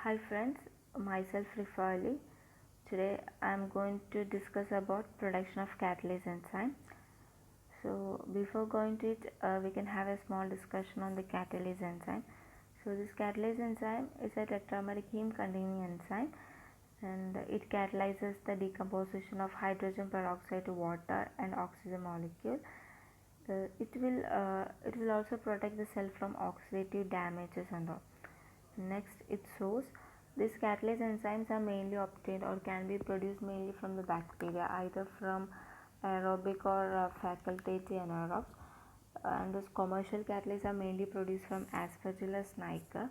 Hi friends, myself Rifali. Today I am going to discuss about production of catalase enzyme. So before going to it, we can have a small discussion on the catalase enzyme. So this catalase enzyme is a tetrameric heme containing enzyme, and it catalyzes the decomposition of hydrogen peroxide to water and oxygen molecule. It will also protect the cell from oxidative damages and all. Next, its source. These catalase enzymes are mainly obtained or can be produced mainly from the bacteria, either from aerobic or facultative anaerobes. And this commercial catalase are mainly produced from Aspergillus niger.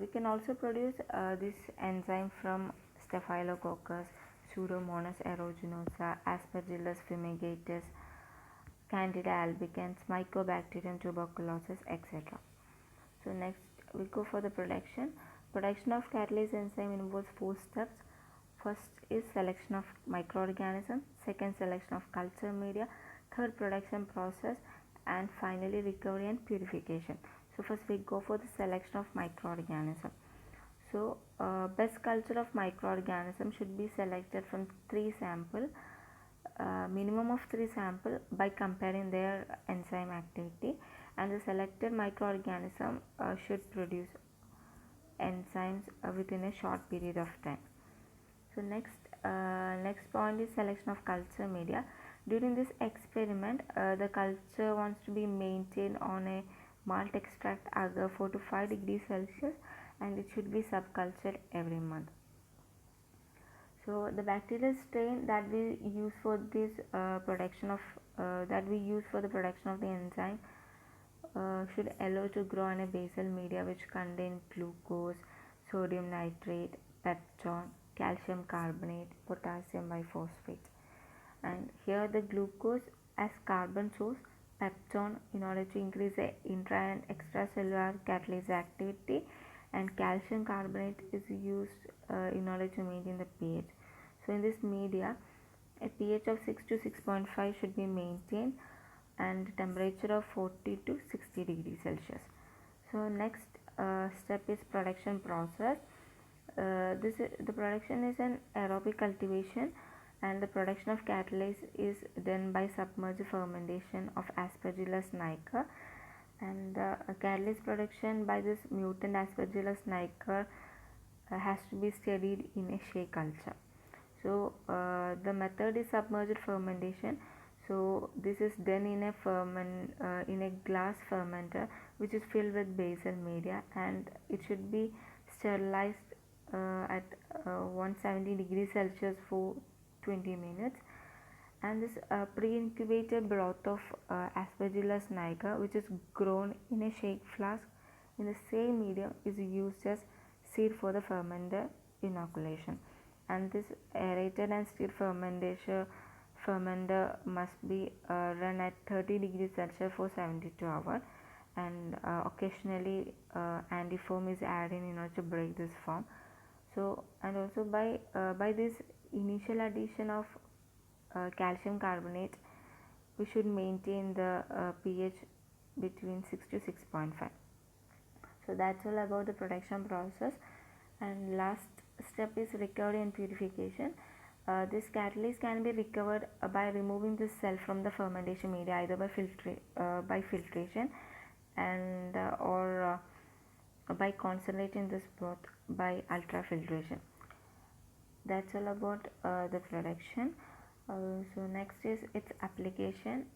We can also produce this enzyme from Staphylococcus, Pseudomonas aeruginosa, Aspergillus fumigatus, Candida albicans, Mycobacterium tuberculosis, etc. So next we go for the production. Production of catalase enzyme involves four steps. First is selection of microorganism, second selection of culture media, third production process, and finally recovery and purification. So first we go for the selection of microorganism. So best culture of microorganism should be selected from 3 sample, minimum of 3 sample, by comparing their enzyme activity, and the selected microorganism should produce enzymes within a short period of time. So next point is selection of culture media. During this experiment, the culture wants to be maintained on a malt extract agar 4 to 5 degrees Celsius, and it should be subcultured every month. So the bacterial strain that we use for this production of the production of the enzyme should allow to grow on a basal media which contain glucose, sodium nitrate, peptone, calcium carbonate, potassium biphosphate. And here the glucose as carbon source, peptone in order to increase the intra and extracellular catalase activity, and calcium carbonate is used in order to maintain the pH. So in this media, a pH of 6 to 6.5 should be maintained, and temperature of 40 to 60 degrees Celsius. So next step is production process. The production is an aerobic cultivation, and the production of catalase is done by submerged fermentation of Aspergillus niger, and catalase production by this mutant Aspergillus niger has to be studied in a shea culture. So the method is submerged fermentation. So this is done in a glass fermenter which is filled with basal media, and it should be sterilized at 170 degrees Celsius for 20 minutes. And this pre-incubated broth of Aspergillus niger, which is grown in a shake flask in the same medium, is used as seed for the fermenter inoculation. And this aerated and stirred fermenter must be run at 30 degrees Celsius for 72 hours, and occasionally antifoam is added in order to break this foam. So, and also by this initial addition of calcium carbonate, we should maintain the pH between 6 to 6.5. So that's all about the production process. And last step is recovery and purification. This catalase can be recovered by removing the cell from the fermentation media, either by filtration, and or by concentrating this broth by ultrafiltration. That's all about the production. So next is its application.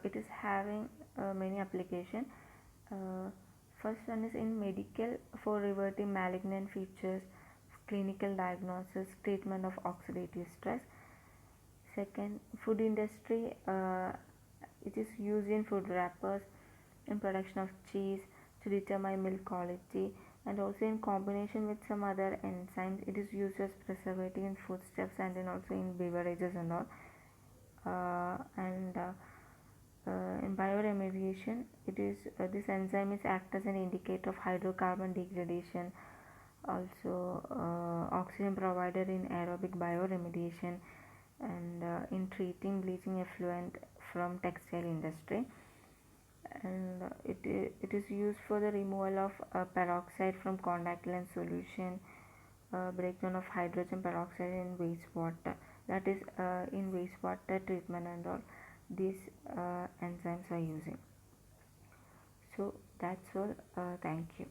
It is having many application. uh, First one is in medical, for reverting malignant features, clinical diagnosis, treatment of oxidative stress. Second, food industry. It is used in food wrappers, in production of cheese, to determine milk quality, and also in combination with some other enzymes. It is used as preservative in foodstuffs, and then also in beverages and all. And In bioremediation, it is this enzyme is act as an indicator of hydrocarbon degradation, also oxygen provided in aerobic bioremediation, and in treating bleaching effluent from textile industry. and it is used for the removal of peroxide from contact lens solution, breakdown of hydrogen peroxide in wastewater, that is in wastewater treatment and all these enzymes are using. So that's all. Thank you.